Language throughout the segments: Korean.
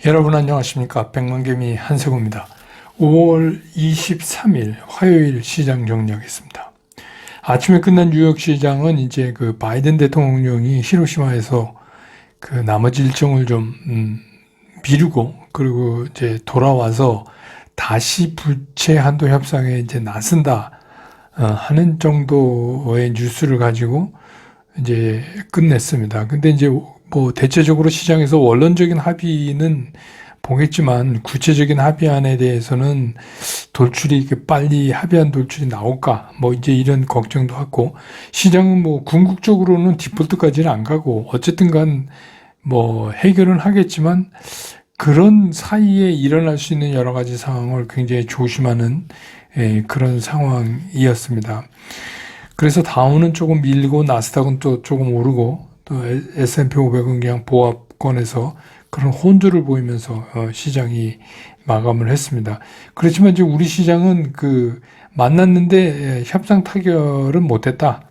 여러분 안녕하십니까? 백만개미 한세구입니다. 5월 23일 화요일 시장 정리하겠습니다. 아침에 끝난 뉴욕 시장은 이제 그 바이든 대통령이 히로시마에서 그 나머지 일정을 좀 미루고 그리고 이제 돌아와서 다시 부채 한도 협상에 이제 나선다 하는 정도의 뉴스를 가지고 이제 끝냈습니다. 근데 이제 뭐 대체적으로 시장에서 원론적인 합의는 보겠지만 구체적인 합의안에 대해서는 돌출이 빨리 합의안 돌출이 나올까 뭐 이제 이런 걱정도 하고, 시장은 뭐 궁극적으로는 디폴트까지는 안 가고 어쨌든간 뭐 해결은 하겠지만 그런 사이에 일어날 수 있는 여러 가지 상황을 굉장히 조심하는 그런 상황이었습니다. 그래서 다우는 조금 밀리고 나스닥은 또 조금 오르고 또 S&P 500은 그냥 보합권에서 그런 혼조를 보이면서 시장이 마감을 했습니다. 그렇지만 이제 우리 시장은 만났는데 협상 타결은 못했다.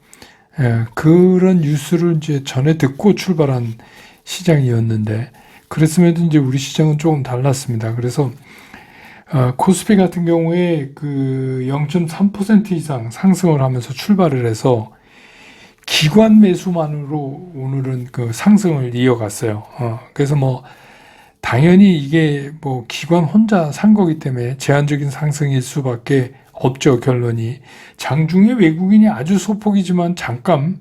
그런 뉴스를 이제 전에 듣고 출발한 시장이었는데, 그랬음에도 이제 우리 시장은 조금 달랐습니다. 그래서 코스피 같은 경우에 0.3% 이상 상승을 하면서 출발을 해서 기관 매수만으로 오늘은 상승을 이어갔어요. 그래서 뭐 당연히 이게 뭐 기관 혼자 산 거기 때문에 제한적인 상승일 수밖에 없죠. 결론이 장중에 외국인이 아주 소폭이지만 잠깐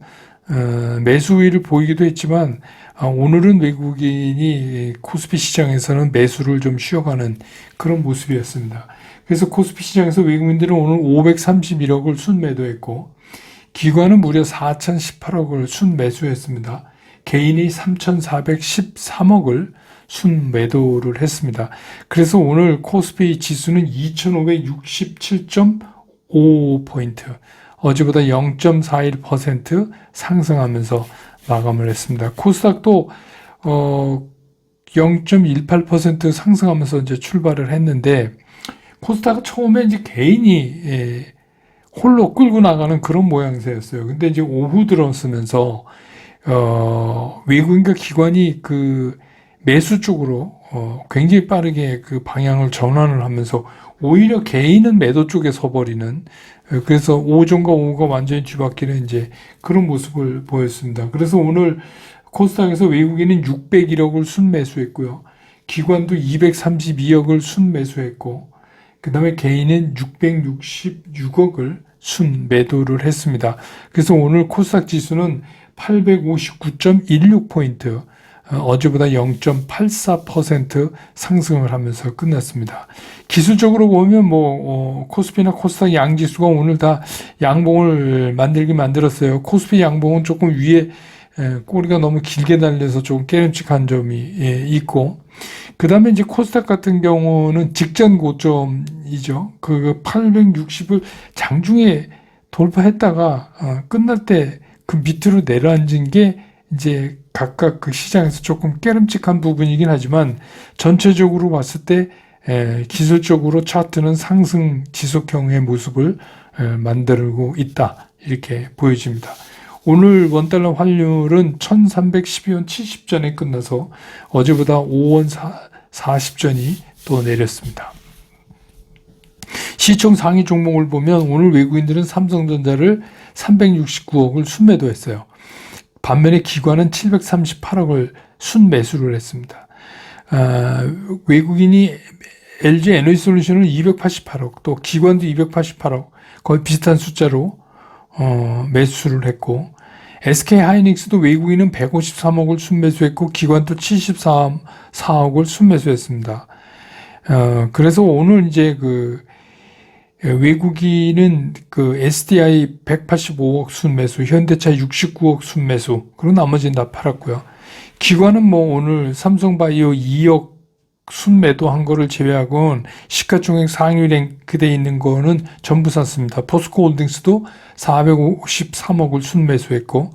매수 우위를 보이기도 했지만 오늘은 외국인이 코스피 시장에서는 매수를 좀 쉬어가는 그런 모습이었습니다. 그래서 코스피 시장에서 외국인들은 오늘 531억을 순매도했고 기관은 무려 4,018억을 순매수했습니다. 개인이 3,413억을 순매도를 했습니다. 그래서 오늘 코스피 지수는 2,567.55포인트, 어제보다 0.41% 상승하면서 마감을 했습니다. 코스닥도 0.18% 상승하면서 이제 출발을 했는데, 코스닥은 처음에 이제 개인이 홀로 끌고 나가는 그런 모양새였어요. 근데 이제 오후 들어서면서 외국인과 기관이 매수 쪽으로 굉장히 빠르게 방향을 전환을 하면서 오히려 개인은 매도 쪽에 서버리는, 그래서 오전과 오후가 완전히 뒤바뀌는 이제 그런 모습을 보였습니다. 그래서 오늘 코스닥에서 외국인은 601억을 순매수했고요. 기관도 232억을 순매수했고, 그 다음에 개인은 666억을 순매도를 했습니다. 그래서 오늘 코스닥 지수는 859.16포인트, 어제보다 0.84% 상승을 하면서 끝났습니다. 기술적으로 보면 코스피나 코스닥 양지수가 오늘 다 양봉을 만들었어요. 코스피 양봉은 조금 위에 꼬리가 너무 길게 달려서 조금 깨름칙한 점이 있고, 그 다음에 이제 코스닥 같은 경우는 직전 고점이죠. 860을 장중에 돌파했다가 끝날 때 밑으로 내려앉은 게 이제 각각 시장에서 조금 깨름칙한 부분이긴 하지만, 전체적으로 봤을 때 기술적으로 차트는 상승 지속형의 모습을 만들고 있다, 이렇게 보여집니다. 오늘 원달러 환율은 1312원 70전에 끝나서 어제보다 5원 40전이 또 내렸습니다. 시총 상위 종목을 보면 오늘 외국인들은 삼성전자를 369억을 순매도했어요. 반면에 기관은 738억을 순매수를 했습니다. 외국인이 LG 에너지솔루션을 288억, 또 기관도 288억, 거의 비슷한 숫자로 매수를 했고, SK하이닉스도 외국인은 153억을 순매수했고 기관도 74억을 순매수했습니다. 그래서 오늘 이제 외국인은 SDI 185억 순매수, 현대차 69억 순매수, 그리고 나머지는 다 팔았고요. 기관은 오늘 삼성바이오 2억 순매도 한 거를 제외하고는 시가총액 상위 랭크되어 있는 거는 전부 샀습니다. 포스코홀딩스도 453억을 순매수했고,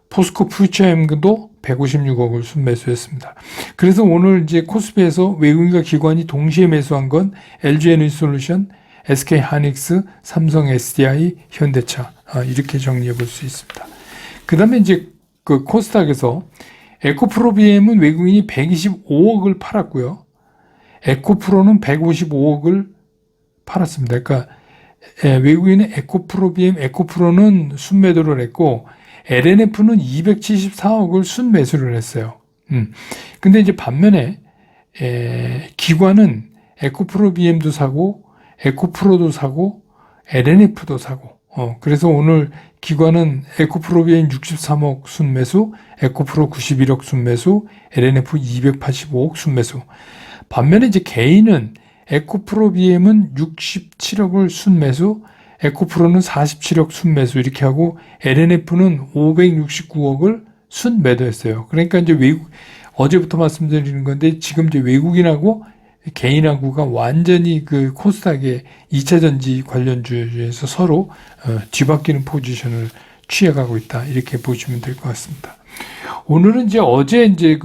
포스코 퓨처엠도 156억을 순매수했습니다. 그래서 오늘 이제 코스피에서 외국인과 기관이 동시에 매수한 건 LG에너지솔루션, SK하이닉스, 삼성 SDI, 현대차, 이렇게 정리해 볼 수 있습니다. 그 다음에 이제 코스닥에서 에코프로 BM은 외국인이 125억을 팔았고요. 에코프로는 155억을 팔았습니다. 그러니까 외국인은 에코프로 BM, 에코프로는 순매도를 했고 LNF는 274억을 순매수를 했어요. 근데 이제 반면에 기관은 에코프로 BM도 사고 에코프로도 사고 LNF도 사고 그래서 오늘 기관은 에코프로 BM 63억 순매수, 에코프로 91억 순매수, LNF 285억 순매수. 반면에 이제 개인은 에코프로 BM은 67억을 순매수, 에코프로는 47억 순매수 이렇게 하고 LNF는 569억을 순매도했어요. 그러니까 이제 어제부터 말씀드리는 건데 지금 이제 외국인하고 개인하고가 완전히 그 코스닥의 2차 전지 관련주에서 서로 뒤바뀌는 포지션을 취해가고 있다. 이렇게 보시면 될 것 같습니다. 오늘은 이제 어제 이제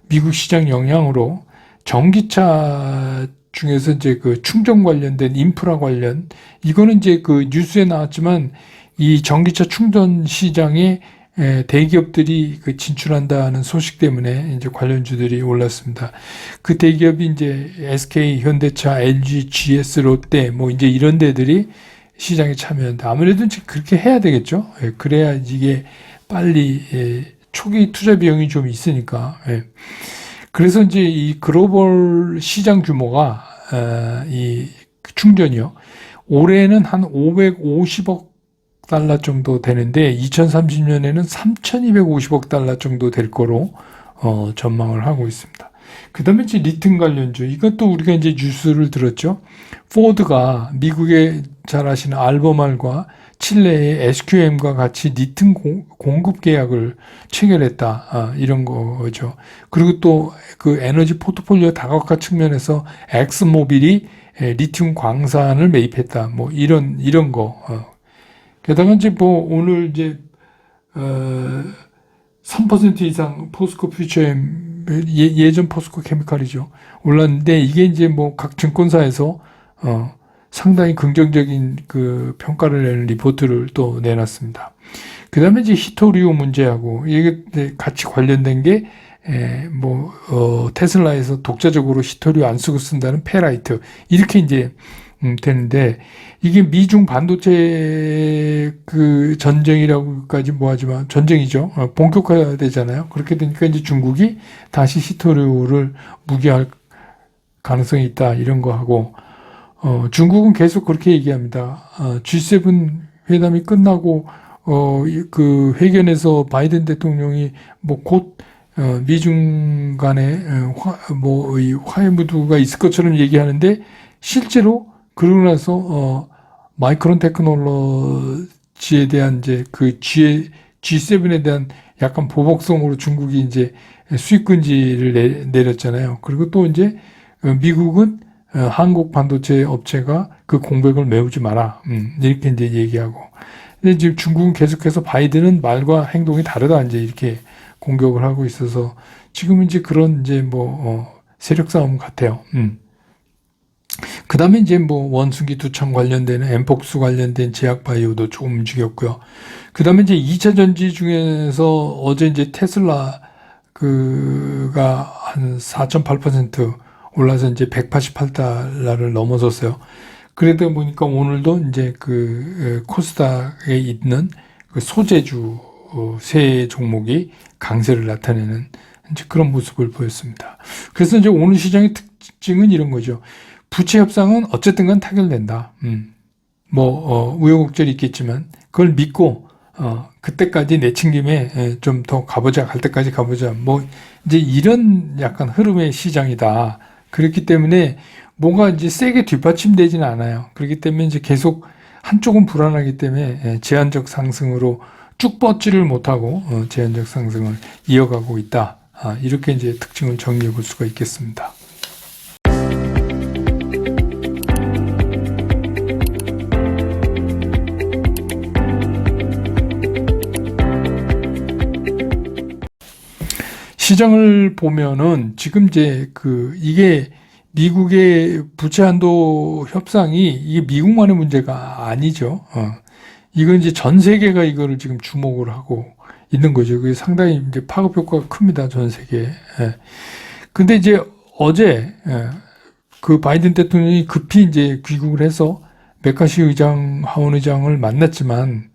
미국 시장 영향으로 전기차 중에서 이제 그 충전 관련된 인프라 관련 이거는 이제 그 뉴스에 나왔지만 이 전기차 충전 시장에 대기업들이 그 진출한다는 소식 때문에 이제 관련주들이 올랐습니다. 그 대기업이 이제 SK, 현대차, LG, GS, 롯데 이제 이런 데들이 시장에 참여한다. 아무래도 그렇게 해야 되겠죠. 그래야 이게 빨리 초기 투자 비용이 좀 있으니까. 그래서 이제 이 글로벌 시장 규모가 이 충전이요. 올해는 한 550억 달러 정도 되는데 2030년에는 3,250억 달러 정도 될 거로 전망을 하고 있습니다. 그 다음에 이제 리튬 관련주 이것도 우리가 이제 뉴스를 들었죠. 포드가 미국에 잘 아시는 알버말과 칠레의 SQM과 같이 리튬 공급 계약을 체결했다. 이런 거죠. 그리고 또 그 에너지 포트폴리오 다각화 측면에서 엑스모빌이 리튬 광산을 매입했다. 이런 거. 게다가 이제 오늘 이제 3% 이상 포스코 퓨처엠 예전 포스코 케미칼이죠. 올랐는데 이게 이제 각 증권사에서 상당히 긍정적인 그 평가를 내는 리포트를 또 내놨습니다. 그 다음에 이제 히토리오 문제하고 이게 같이 관련된 게 테슬라에서 독자적으로 히토리오 안 쓰고 쓴다는 페라이트 이렇게 이제 되는데 이게 미중 반도체 그 전쟁이라고까지 하지만 전쟁이죠. 본격화되잖아요. 그렇게 되니까 이제 중국이 다시 히토리오를 무기할 가능성이 있다 이런 거 하고 중국은 계속 그렇게 얘기합니다. G7 회담이 끝나고 그 회견에서 바이든 대통령이 곧 미중 간에 이 화해 무드가 있을 것처럼 얘기하는데 실제로 그러고 나서 마이크론 테크놀로지에 대한 이제 그 G7에 대한 약간 보복성으로 중국이 이제 수입 금지를 내렸잖아요. 그리고 또 이제 미국은 한국 반도체 업체가 그 공백을 메우지 마라. 이렇게 이제 얘기하고. 근데 지금 중국은 계속해서 바이든은 말과 행동이 다르다. 이제 이렇게 공격을 하고 있어서 지금 이제 그런 이제 세력 싸움 같아요. 그 다음에 이제 원숭이 두창 관련되는 엠폭스 관련된 제약바이오도 조금 움직였고요. 그 다음에 이제 2차 전지 중에서 어제 이제 테슬라 그가 한 4.8% 올라서 이제 188달러를 넘어섰어요. 그러다 보니까 오늘도 이제 그 코스닥에 있는 그 소재주 세 종목이 강세를 나타내는 이제 그런 모습을 보였습니다. 그래서 이제 오늘 시장의 특징은 이런 거죠. 부채 협상은 어쨌든 간 타결된다. 우여곡절이 있겠지만 그걸 믿고 그때까지 내친 김에 좀 더 가보자, 갈 때까지 가보자. 이제 이런 약간 흐름의 시장이다. 그렇기 때문에 뭔가 이제 세게 뒷받침되지는 않아요. 그렇기 때문에 이제 계속 한쪽은 불안하기 때문에 제한적 상승으로 쭉 뻗지를 못하고 제한적 상승을 이어가고 있다. 이렇게 이제 특징을 정리해 볼 수가 있겠습니다. 시장을 보면은 지금 이제 이게 미국의 부채 한도 협상이 이게 미국만의 문제가 아니죠. 이건 이제 전 세계가 이거를 지금 주목을 하고 있는 거죠. 그게 상당히 이제 파급 효과가 큽니다. 전 세계에. 예. 근데 이제 어제, 그 바이든 대통령이 급히 이제 귀국을 해서 메카시 의장, 하원 의장을 만났지만,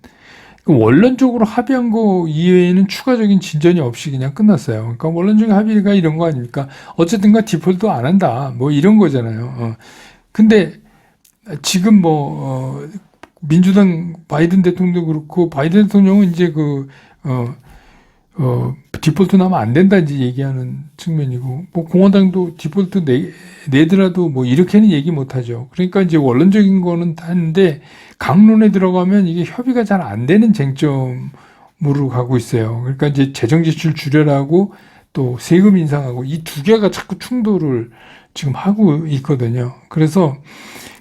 원론적으로 합의한 거 이외에는 추가적인 진전이 없이 그냥 끝났어요. 그러니까 원론적인 합의가 이런 거 아닙니까? 어쨌든가 디폴트 안 한다. 뭐 이런 거잖아요. 근데 지금 민주당 바이든 대통령도 그렇고, 바이든 대통령은 이제 디폴트 나면 안 된다 이제 얘기하는 측면이고, 뭐 공화당도 디폴트 내더라도 뭐 이렇게는 얘기 못 하죠. 그러니까 이제 원론적인 거는 하는데, 강론에 들어가면 이게 협의가 잘 안 되는 쟁점으로 가고 있어요. 그러니까 이제 재정 지출 줄여라고 또 세금 인상하고 이 두 개가 자꾸 충돌을 지금 하고 있거든요. 그래서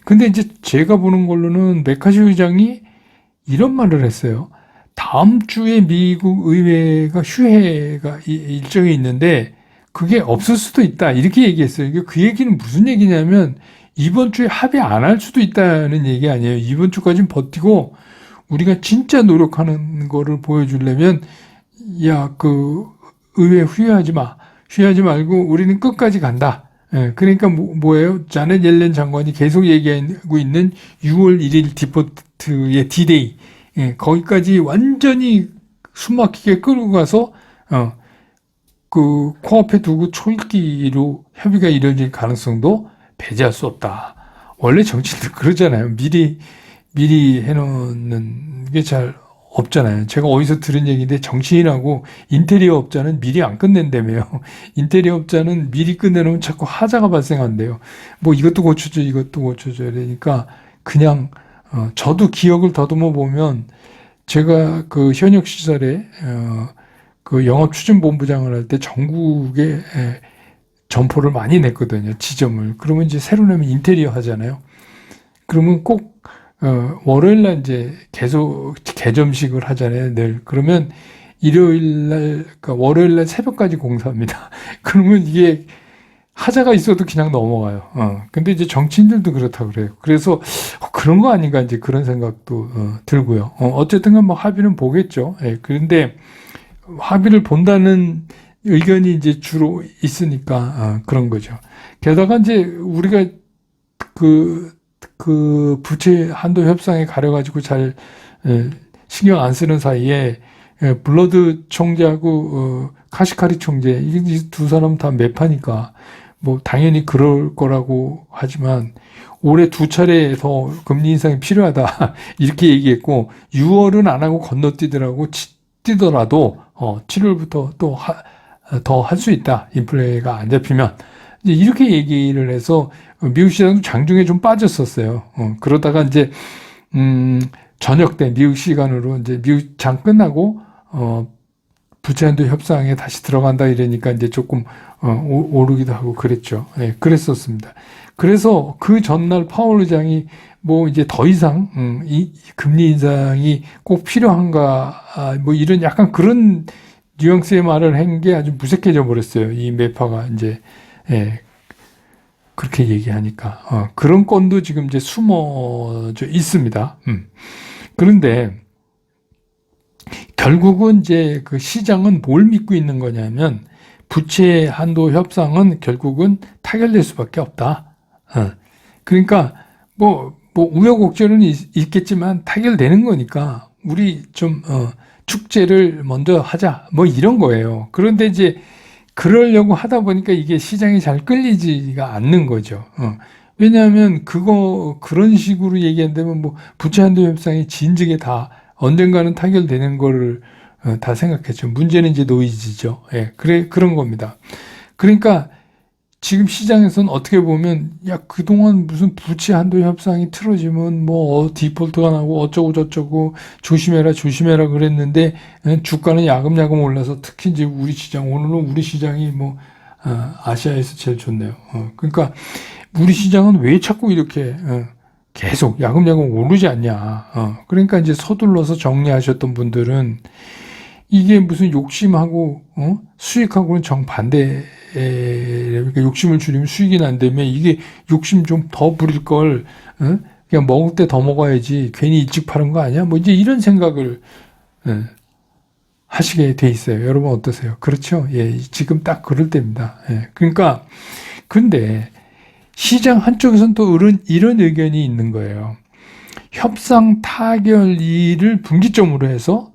근데 이제 제가 보는 걸로는 메카시 의장이 이런 말을 했어요. 다음 주에 미국 의회가 휴회가 일정이 있는데 그게 없을 수도 있다. 이렇게 얘기했어요. 그 얘기는 무슨 얘기냐면 이번 주에 합의 안 할 수도 있다는 얘기 아니에요. 이번 주까지는 버티고 우리가 진짜 노력하는 거를 보여주려면 의회 휴회하지 마. 휴회하지 말고 우리는 끝까지 간다. 예, 그러니까 뭐예요? 자넷 옐렌 장관이 계속 얘기하고 있는 6월 1일 디폴트의 D-Day. 예, 거기까지 완전히 숨막히게 끌고 가서 코앞에 두고 초읽기로 협의가 이루어질 가능성도 배제할 수 없다. 원래 정치인들 그러잖아요. 미리 해놓는 게 잘 없잖아요. 제가 어디서 들은 얘기인데 정치인하고 인테리어 업자는 미리 안 끝낸다며요. 인테리어 업자는 미리 끝내놓으면 자꾸 하자가 발생한대요. 뭐 이것도 고쳐줘, 이것도 고쳐줘야 되니까 그냥 저도 기억을 더듬어 보면 제가 그 현역 시절에 그 영업추진본부장을 할 때 전국에 점포를 많이 냈거든요. 지점을. 그러면 이제 새로 내면 인테리어 하잖아요. 그러면 꼭 월요일 날 이제 계속 개점식을 하잖아요. 늘. 그러면 일요일 날, 그러니까 월요일 날 새벽까지 공사합니다. 그러면 이게 하자가 있어도 그냥 넘어가요. 근데 이제 정치인들도 그렇다 그래요. 그래서 그런 거 아닌가 이제 그런 생각도 들고요. 어쨌든 간 뭐 합의는 보겠죠. 예, 그런데 합의를 본다는 의견이 이제 주로 있으니까 그런 거죠. 게다가 이제 우리가 그 부채 한도 협상에 가려가지고 잘 신경 안 쓰는 사이에 블러드 총재하고 카시카리 총재 이 두 사람 다 매파니까 뭐 당연히 그럴 거라고 하지만 올해 2차례 더 금리 인상이 필요하다 이렇게 얘기했고 6월은 안 하고 건너뛰더라고 뛰더라도 7월부터 또 더 할 수 있다 인플레가 안 잡히면 이제 이렇게 얘기를 해서 미국 시장도 장중에 좀 빠졌었어요. 그러다가 이제 저녁 때 미국 시간으로 이제 미국 장 끝나고 부채 한도 협상에 다시 들어간다 이러니까 이제 조금 오르기도 하고 그랬죠. 네, 그랬었습니다. 그래서 그 전날 파월 의장이 뭐 이제 더 이상 이 금리 인상이 꼭 필요한가 뭐 이런 약간 그런 뉘앙스의 말을 한 게 아주 무색해져 버렸어요. 이 매파가 이제 그렇게 얘기하니까 그런 건도 지금 이제 숨어져 있습니다. 그런데 결국은 이제 그 시장은 뭘 믿고 있는 거냐면 부채 한도 협상은 결국은 타결될 수밖에 없다. 그러니까 뭐 우여곡절은 있겠지만 타결되는 거니까 우리 좀 축제를 먼저 하자 뭐 이런 거예요. 그런데 이제 그러려고 하다 보니까 이게 시장이 잘 끌리지가 않는 거죠. 왜냐하면 그런 식으로 얘기한다면 뭐 부채 한도 협상이 진즉에 다 언젠가는 타결되는 거를 다 생각했죠. 문제는 이제 노이즈죠. 예, 그런 겁니다. 그러니까 지금 시장에서는 어떻게 보면 그동안 무슨 부채 한도 협상이 틀어지면 디폴트가 나고 어쩌고 저쩌고 조심해라 그랬는데 주가는 야금야금 올라서 특히 이제 우리 시장 오늘은 우리 시장이 아시아에서 제일 좋네요. 그러니까 우리 시장은 왜 자꾸 이렇게 계속 야금야금 오르지 않냐. 그러니까 이제 서둘러서 정리하셨던 분들은 이게 무슨 욕심하고 수익하고는 정반대. 그러니까 욕심을 줄이면 수익이 난다며 이게 욕심 좀 더 부릴 걸 그냥 먹을 때 더 먹어야지 괜히 일찍 파는 거 아니야? 뭐 이제 이런 생각을 하시게 돼 있어요. 여러분 어떠세요? 그렇죠? 예, 지금 딱 그럴 때입니다. 예, 그러니까 근데 시장 한쪽에서는 또 이런 의견이 있는 거예요. 협상 타결일을 분기점으로 해서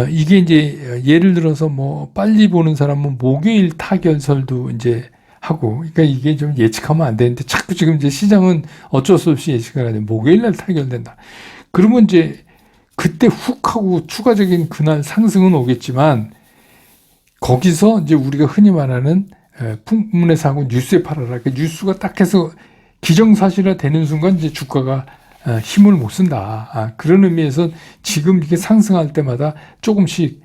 이게 이제 예를 들어서 뭐 빨리 보는 사람은 목요일 타결설도 이제 하고, 그러니까 이게 좀 예측하면 안 되는데 자꾸 지금 이제 시장은 어쩔 수 없이 예측을 하는데 목요일 날 타결된다. 그러면 이제 그때 훅 하고 추가적인 그날 상승은 오겠지만 거기서 이제 우리가 흔히 말하는 풍문의 상은 뉴스에 팔아라. 그 뉴스가 딱 해서 기정사실화 되는 순간 이제 주가가 힘을 못 쓴다. 그런 의미에서 지금 이게 상승할 때마다 조금씩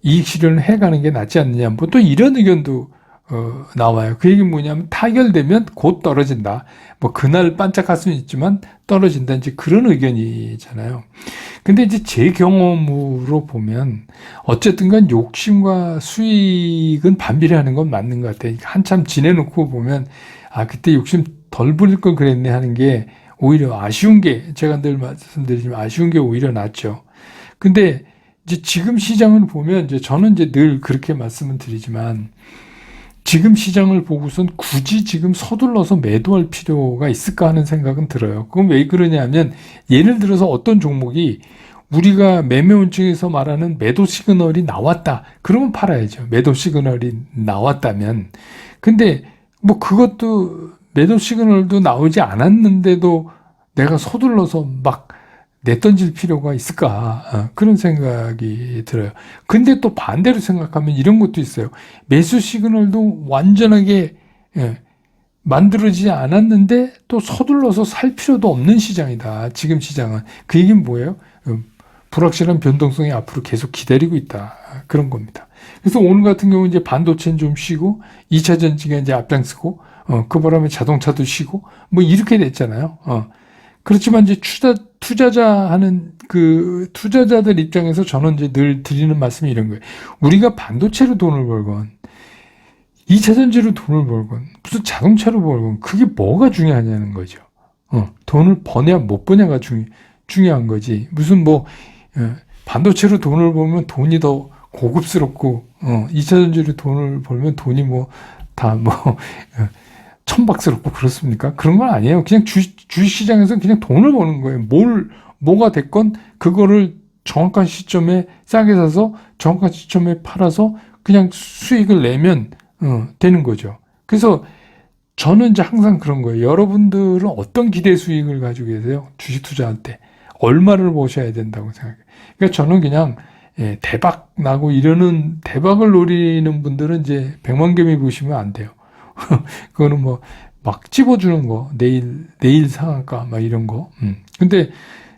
이익 실현을 해가는 게 낫지 않느냐. 뭐 또 이런 의견도 나와요. 그 얘기는 뭐냐면 타결되면 곧 떨어진다. 뭐 그날 반짝할 수는 있지만 떨어진다. 이제 그런 의견이잖아요. 근데 이제 제 경험으로 보면 어쨌든 간 욕심과 수익은 반비례하는 건 맞는 것 같아요. 한참 지내놓고 보면 그때 욕심 덜 부릴 걸 그랬네 하는 게 오히려 아쉬운 게, 제가 늘 말씀드리지만 아쉬운 게 오히려 낫죠. 근데 이제 지금 시장을 보면 이제 저는 이제 늘 그렇게 말씀을 드리지만 지금 시장을 보고선 굳이 지금 서둘러서 매도할 필요가 있을까 하는 생각은 들어요. 그건 왜 그러냐면 예를 들어서 어떤 종목이 우리가 매매원칙에서 말하는 매도 시그널이 나왔다. 그러면 팔아야죠. 매도 시그널이 나왔다면. 근데 뭐 그것도 매도 시그널도 나오지 않았는데도 내가 서둘러서 막 내던질 필요가 있을까? 그런 생각이 들어요. 근데 또 반대로 생각하면 이런 것도 있어요. 매수 시그널도 완전하게 만들어지지 않았는데 또 서둘러서 살 필요도 없는 시장이다. 지금 시장은. 그 얘기는 뭐예요? 불확실한 변동성이 앞으로 계속 기다리고 있다. 그런 겁니다. 그래서 오늘 같은 경우 이제 반도체는 좀 쉬고 2차 전지가 이제 앞장서고 그 바람에 자동차도 쉬고 뭐 이렇게 됐잖아요. 그렇지만 이제 투자자 하는 그 투자자들 입장에서 저는 이제 늘 드리는 말씀이 이런 거예요. 우리가 반도체로 돈을 벌건 2차 전지로 돈을 벌건 무슨 자동차로 벌건 그게 뭐가 중요하냐는 거죠. 돈을 버냐 못 버냐가 중요한 거지. 무슨 뭐 반도체로 돈을 벌면 돈이 더 고급스럽고 2차 전지로 돈을 벌면 돈이 뭐 다 뭐 천박스럽고 그렇습니까? 그런 건 아니에요. 그냥 주식시장에서 그냥 돈을 버는 거예요. 뭐가 됐건 그거를 정확한 시점에 싸게 사서 정확한 시점에 팔아서 그냥 수익을 내면 되는 거죠. 그래서 저는 이제 항상 그런 거예요. 여러분들은 어떤 기대 수익을 가지고 계세요? 주식 투자할 때 얼마를 보셔야 된다고 생각해요. 그러니까 저는 그냥 대박 나고 이러는 대박을 노리는 분들은 이제 백만개미 보시면 안 돼요. 그거는 뭐 막 찝어주는 거, 내일 상한가 막 이런 거. 근데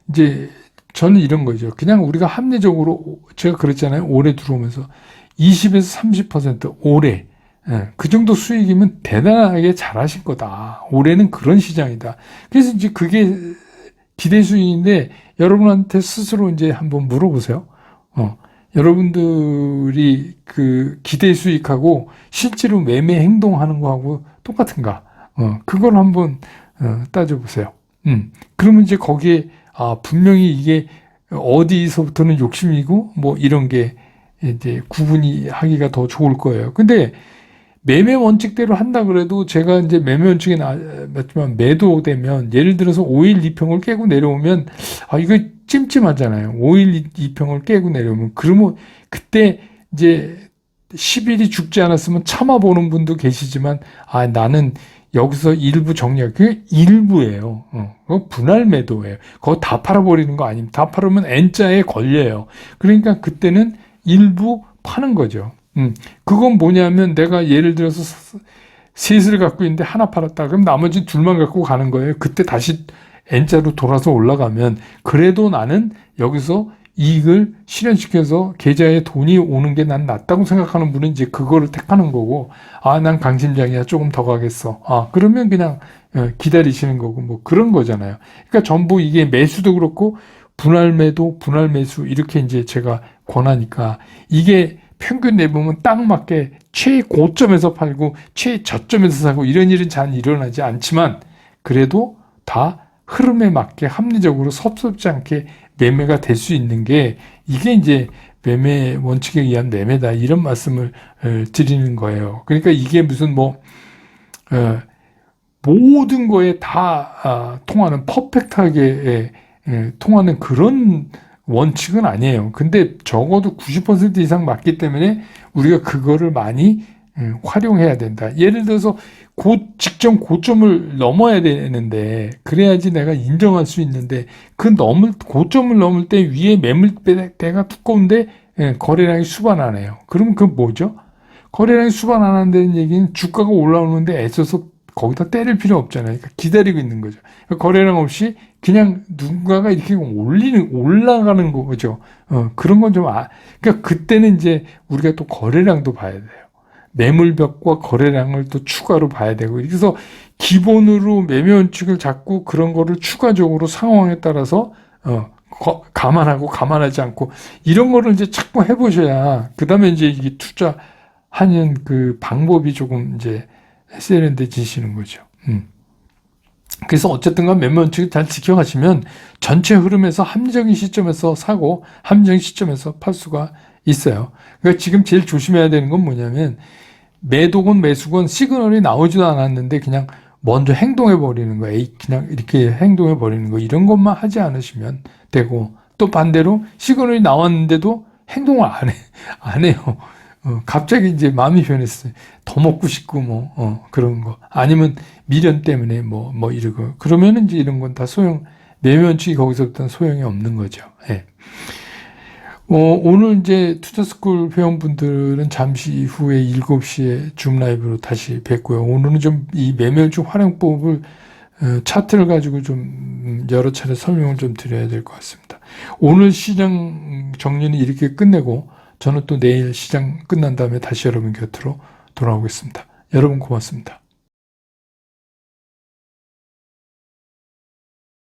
이제 저는 이런 거죠. 그냥 우리가 합리적으로 제가 그랬잖아요. 올해 들어오면서 20에서 30% 올해 그 정도 수익이면 대단하게 잘하신 거다. 올해는 그런 시장이다. 그래서 이제 그게 기대 수익인데 여러분한테 스스로 이제 한번 물어보세요. 여러분들이 그 기대 수익하고 실제로 매매 행동하는 거하고 똑같은가? 그걸 한번 따져보세요. 그러면 이제 거기에 분명히 이게 어디서부터는 욕심이고 뭐 이런 게 이제 구분이 하기가 더 좋을 거예요. 근데 매매 원칙대로 한다 그래도 제가 이제 매매 원칙에 맞지만 매도되면 예를 들어서 5일 2평을 깨고 내려오면 이거 찜찜하잖아요. 5일 2평을 깨고 내려오면 그러면 그때 이제 10일이 죽지 않았으면 참아보는 분도 계시지만 나는 여기서 일부 정리할 그게 일부예요. 그거 분할 매도예요. 그거 다 팔아버리는 거 아닙니다. 다 팔으면 N자에 걸려요. 그러니까 그때는 일부 파는 거죠. 그건 뭐냐면 내가 예를 들어서 셋을 갖고 있는데 하나 팔았다. 그럼 나머지 둘만 갖고 가는 거예요. 그때 다시 N자로 돌아서 올라가면 그래도 나는 여기서 이익을 실현시켜서 계좌에 돈이 오는 게 난 낫다고 생각하는 분은 이제 그거를 택하는 거고 난 강심장이야 조금 더 가겠어. 그러면 그냥 기다리시는 거고 뭐 그런 거잖아요. 그러니까 전부 이게 매수도 그렇고 분할 매도, 분할 매수 이렇게 이제 제가 권하니까 이게 평균 내보면 딱 맞게 최고점에서 팔고 최저점에서 사고 이런 일은 잘 일어나지 않지만 그래도 다 흐름에 맞게 합리적으로 섭섭지 않게 매매가 될 수 있는 게 이게 이제 매매 원칙에 의한 매매다 이런 말씀을 드리는 거예요. 그러니까 이게 무슨 모든 거에 다 통하는 퍼펙트하게 통하는 그런 원칙은 아니에요. 근데 적어도 90% 이상 맞기 때문에 우리가 그거를 많이 활용해야 된다. 예를 들어서 직전 고점을 넘어야 되는데 그래야지 내가 인정할 수 있는데 고점을 넘을 때 위에 매물대가 두꺼운데 거래량이 수반 안 해요. 그러면 그건 뭐죠? 거래량이 수반 안 한다는 얘기는 주가가 올라오는데 애써서 거기다 때릴 필요 없잖아요. 그러니까 기다리고 있는 거죠. 그러니까 거래량 없이 그냥 누군가가 이렇게 올라가는 거죠. 그런 건 그러니까 그때는 이제 우리가 또 거래량도 봐야 돼요. 매물벽과 거래량을 또 추가로 봐야 되고, 그래서 기본으로 매매 원칙을 잡고 그런 거를 추가적으로 상황에 따라서 감안하고 감안하지 않고 이런 거를 이제 자꾸 해보셔야 그 다음에 이제 이게 투자하는 그 방법이 조금 이제 세련돼지시는 거죠. 그래서 어쨌든 간 매매 원칙을 잘 지켜가시면 전체 흐름에서 합리적인 시점에서 사고 합리적인 시점에서 팔 수가 있어요. 그러니까 지금 제일 조심해야 되는 건 뭐냐면 매도건 매수건 시그널이 나오지도 않았는데 그냥 먼저 행동해 버리는 거, 그냥 이렇게 행동해 버리는 거 이런 것만 하지 않으시면 되고, 또 반대로 시그널이 나왔는데도 행동을 안 해요. 갑자기 이제 마음이 변했어요. 더 먹고 싶고 그런 거 아니면 미련 때문에 이러고 그러면은 이제 이런 건 다 매매 원칙이 거기서부터는 소용이 없는 거죠. 예. 오늘 이제 투자스쿨 회원분들은 잠시 후에 7시에 줌 라이브로 다시 뵙고요. 오늘은 좀 이 매매원칙 활용법을 차트를 가지고 좀 여러 차례 설명을 좀 드려야 될 것 같습니다. 오늘 시장 정리는 이렇게 끝내고 저는 또 내일 시장 끝난 다음에 다시 여러분 곁으로 돌아오겠습니다. 여러분 고맙습니다.